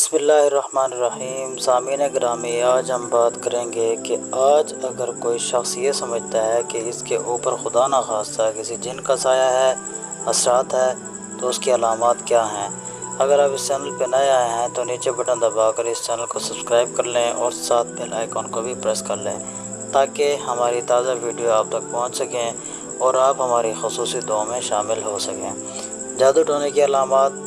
بسم اللہ الرحمن الرحیم۔ سامعین گرامی، آج ہم بات کریں گے کہ آج اگر کوئی شخص یہ سمجھتا ہے کہ اس کے اوپر خدا نخواستہ کسی جن کا سایہ ہے، اثرات ہے، تو اس کی علامات کیا ہیں۔ اگر آپ اس چینل پہ نئے آئے ہیں تو نیچے بٹن دبا کر اس چینل کو سبسکرائب کر لیں اور ساتھ بیل آئیکن کو بھی پریس کر لیں تاکہ ہماری تازہ ویڈیو آپ تک پہنچ سکیں اور آپ ہماری خصوصی دعاؤں میں شامل ہو سکیں۔ جادو ٹونے کی علامات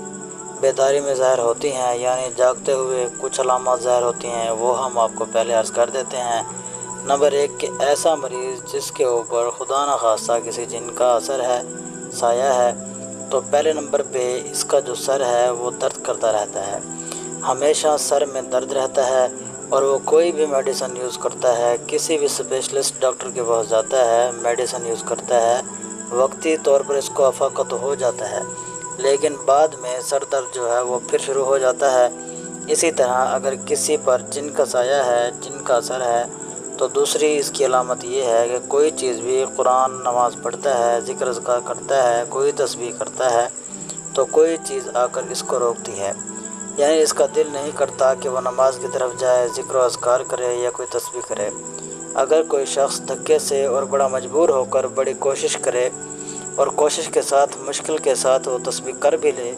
بیداری میں ظاہر ہوتی ہیں، یعنی جاگتے ہوئے کچھ علامات ظاہر ہوتی ہیں، وہ ہم آپ کو پہلے عرض کر دیتے ہیں۔ نمبر 1 کہ ایسا مریض جس کے اوپر خدا نخواستہ کسی جن کا اثر ہے، سایہ ہے، تو پہلے نمبر پہ اس کا جو سر ہے وہ درد کرتا رہتا ہے، ہمیشہ سر میں درد رہتا ہے، اور وہ کوئی بھی میڈیسن یوز کرتا ہے، کسی بھی اسپیشلسٹ ڈاکٹر کے پاس جاتا ہے، میڈیسن یوز کرتا ہے، وقتی طور پر اس کو افاقہ تو ہو جاتا ہے، لیکن بعد میں سر درد جو ہے وہ پھر شروع ہو جاتا ہے۔ اسی طرح اگر کسی پر جن کا سایہ ہے، جن کا اثر ہے، تو دوسری اس کی علامت یہ ہے کہ کوئی چیز بھی قرآن، نماز پڑھتا ہے، ذکر اذکار کرتا ہے، کوئی تسبیح کرتا ہے، تو کوئی چیز آ کر اس کو روکتی ہے، یعنی اس کا دل نہیں کرتا کہ وہ نماز کی طرف جائے، ذکر و اذکار کرے یا کوئی تسبیح کرے۔ اگر کوئی شخص دھکے سے اور بڑا مجبور ہو کر بڑی کوشش کرے اور کوشش کے ساتھ، مشکل کے ساتھ وہ تسبیح کر بھی لے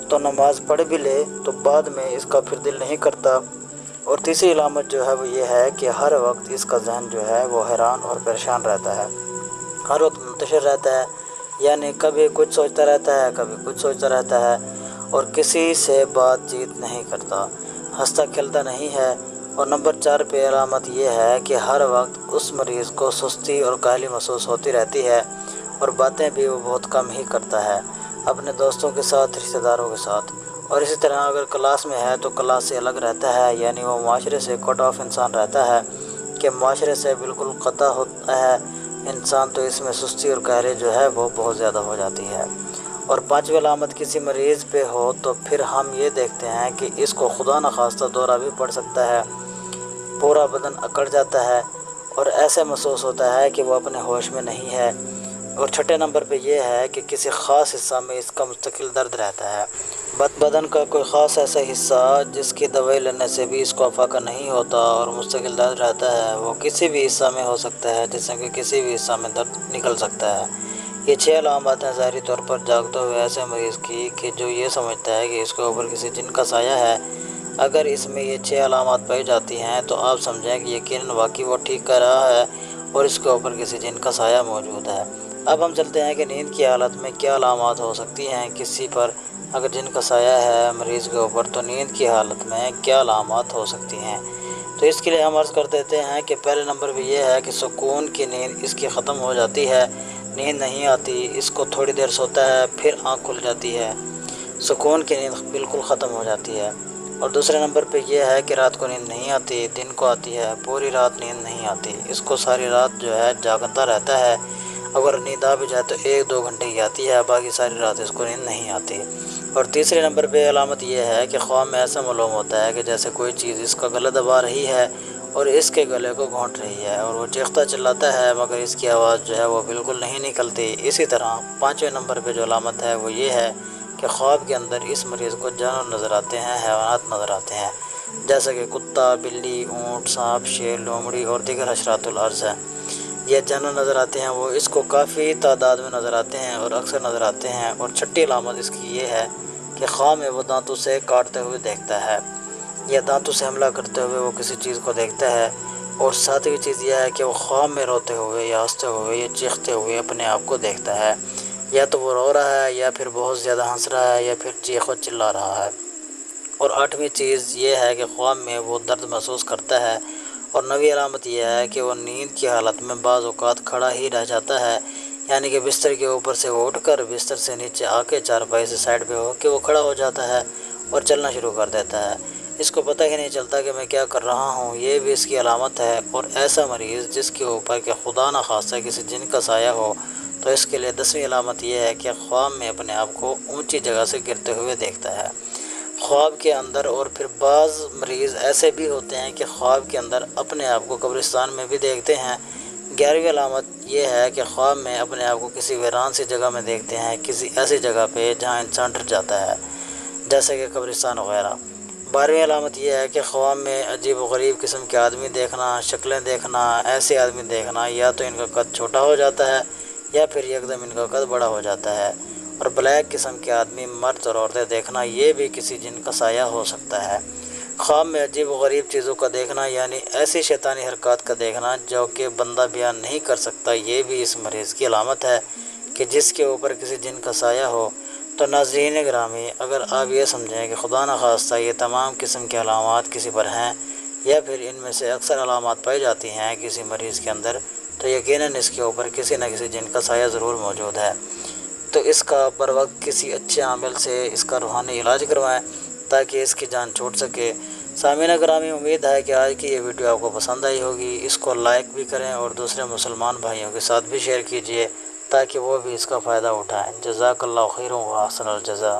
تو نماز پڑھ بھی لے تو بعد میں اس کا پھر دل نہیں کرتا۔ اور تیسری علامت جو ہے وہ یہ ہے کہ ہر وقت اس کا ذہن جو ہے وہ حیران اور پریشان رہتا ہے، ہر وقت منتشر رہتا ہے، یعنی کبھی کچھ سوچتا رہتا ہے، کبھی کچھ سوچتا رہتا ہے، اور کسی سے بات چیت نہیں کرتا، ہنستا کھیلتا نہیں ہے۔ اور نمبر 4 پہ علامت یہ ہے کہ ہر وقت اس مریض کو سستی اور کاہلی محسوس ہوتی رہتی ہے، اور باتیں بھی وہ بہت کم ہی کرتا ہے، اپنے دوستوں کے ساتھ، رشتہ داروں کے ساتھ۔ اور اسی طرح اگر کلاس میں ہے تو کلاس سے الگ رہتا ہے، یعنی وہ معاشرے سے کٹ آف انسان رہتا ہے کہ معاشرے سے بالکل قطع ہوتا ہے انسان، تو اس میں سستی اور کاہلی جو ہے وہ بہت زیادہ ہو جاتی ہے۔ اور 5ویں علامت کسی مریض پہ ہو تو پھر ہم یہ دیکھتے ہیں کہ اس کو خدا نخواستہ دورہ بھی پڑ سکتا ہے، پورا بدن اکڑ جاتا ہے اور ایسے محسوس ہوتا ہے کہ وہ اپنے ہوش میں نہیں ہے۔ اور 6 نمبر پہ یہ ہے کہ کسی خاص حصہ میں اس کا مستقل درد رہتا ہے، بدن کا کوئی خاص ایسا حصہ جس کی دوائی لینے سے بھی اس کو افاقہ نہیں ہوتا اور مستقل درد رہتا ہے، وہ کسی بھی حصہ میں ہو سکتا ہے، جس سے کہ کسی بھی حصہ میں درد نکل سکتا ہے۔ یہ 6 علامات ہیں ظاہری طور پر جاگتے ہوئے ایسے مریض کی کہ جو یہ سمجھتا ہے کہ اس کے اوپر کسی جن کا سایہ ہے۔ اگر اس میں یہ 6 علامات پائی جاتی ہیں تو آپ سمجھیں کہ یقیناً واقعی وہ ٹھیک کر رہا ہے اور اس کے اوپر کسی جن کا سایہ موجود ہے۔ اب ہم چلتے ہیں کہ نیند کی حالت میں کیا علامات ہو سکتی ہیں کسی پر اگر جن کا سایہ ہے مریض کے اوپر، تو نیند کی حالت میں کیا علامات ہو سکتی ہیں۔ تو اس کے لیے ہم عرض کر دیتے ہیں کہ پہلے نمبر پہ یہ ہے کہ سکون کی نیند اس کی ختم ہو جاتی ہے، نیند نہیں آتی، اس کو تھوڑی دیر سوتا ہے پھر آنکھ کھل جاتی ہے، سکون کی نیند بالکل ختم ہو جاتی ہے۔ اور دوسرے نمبر پہ یہ ہے کہ رات کو نیند نہیں آتی، دن کو آتی ہے، پوری رات نیند نہیں آتی، اس کو ساری رات جو ہے جاگتا رہتا ہے، اگر نیند آ بھی جائے تو 1-2 گھنٹے کی آتی ہے، باقی ساری رات اس کو نیند نہیں آتی۔ اور تیسرے نمبر پہ علامت یہ ہے کہ خواب میں ایسا معلوم ہوتا ہے کہ جیسے کوئی چیز اس کا گلا دبا رہی ہے اور اس کے گلے کو گھونٹ رہی ہے، اور وہ چیختا چلاتا ہے مگر اس کی آواز جو ہے وہ بالکل نہیں نکلتی۔ اسی طرح 5ویں نمبر پہ جو علامت ہے وہ یہ ہے کہ خواب کے اندر اس مریض کو جانور نظر آتے ہیں، حیوانات نظر آتے ہیں، جیسا کہ کتا، بلی، اونٹ، سانپ، شیر، لومڑی اور دیگر حشرات الارض ہیں۔ یہ جانور نظر آتے ہیں، وہ اس کو کافی تعداد میں نظر آتے ہیں اور اکثر نظر آتے ہیں۔ اور 6ٹھی علامت اس کی یہ ہے کہ خواب میں وہ دانتوں سے کاٹتے ہوئے دیکھتا ہے یا دانتوں سے حملہ کرتے ہوئے وہ کسی چیز کو دیکھتا ہے۔ اور 7ویں چیز یہ ہے کہ وہ خواب میں روتے ہوئے یا ہنستے ہوئے یا چیختے ہوئے اپنے آپ کو دیکھتا ہے، یا تو وہ رو رہا ہے یا پھر بہت زیادہ ہنس رہا ہے یا پھر چیخ و چلا رہا ہے۔ اور 8ویں چیز یہ ہے کہ خواب میں وہ درد محسوس کرتا ہے۔ اور 9ویں علامت یہ ہے کہ وہ نیند کی حالت میں بعض اوقات کھڑا ہی رہ جاتا ہے، یعنی کہ بستر کے اوپر سے وہ اٹھ کر بستر سے نیچے آ کے چارپائی سے سائڈ پہ ہو کے وہ کھڑا ہو جاتا ہے اور چلنا شروع کر دیتا ہے، اس کو پتہ ہی نہیں چلتا کہ میں کیا کر رہا ہوں، یہ بھی اس کی علامت ہے۔ اور ایسا مریض جس کے اوپر کہ خدا نخواستہ کسی جن کا سایہ ہو، تو اس کے لیے 10ویں علامت یہ ہے کہ خواب میں اپنے آپ کو اونچی جگہ سے گرتے ہوئے دیکھتا ہے، خواب کے اندر۔ اور پھر بعض مریض ایسے بھی ہوتے ہیں کہ خواب کے اندر اپنے آپ کو قبرستان میں بھی دیکھتے ہیں۔ 11ویں علامت یہ ہے کہ خواب میں اپنے آپ کو کسی ویران سی جگہ میں دیکھتے ہیں، کسی ایسی جگہ پہ جہاں انسان ڈر جاتا ہے، جیسے کہ قبرستان وغیرہ۔ 12ویں علامت یہ ہے کہ خواب میں عجیب و غریب قسم کے آدمی دیکھنا، شکلیں دیکھنا، ایسے آدمی دیکھنا یا تو ان کا قد چھوٹا ہو جاتا ہے یا پھر یکدم ان کا قد بڑا ہو جاتا ہے، اور بلیک قسم کے آدمی، مرد اور عورتیں دیکھنا، یہ بھی کسی جن کا سایہ ہو سکتا ہے۔ خواب میں عجیب و غریب چیزوں کا دیکھنا یعنی ایسی شیطانی حرکات کا دیکھنا جو کہ بندہ بیان نہیں کر سکتا، یہ بھی اس مریض کی علامت ہے کہ جس کے اوپر کسی جن کا سایہ ہو۔ تو ناظرین گرامی، اگر آپ یہ سمجھیں کہ خدا نخواستہ یہ تمام قسم کے علامات کسی پر ہیں یا پھر ان میں سے اکثر علامات پائی جاتی ہیں کسی مریض کے اندر، تو یقیناً اس کے اوپر کسی نہ کسی جن کا سایہ ضرور موجود ہے۔ تو اس کا بر وقت کسی اچھے عامل سے اس کا روحانی علاج کروائیں تاکہ اس کی جان چھوٹ سکے۔ سامعین گرامی، امید ہے کہ آج کی یہ ویڈیو آپ کو پسند آئی ہوگی۔ اس کو لائک بھی کریں اور دوسرے مسلمان بھائیوں کے ساتھ بھی شیئر کیجیے تاکہ وہ بھی اس کا فائدہ اٹھائیں۔ جزاک اللہ خیر و احسن الجزا۔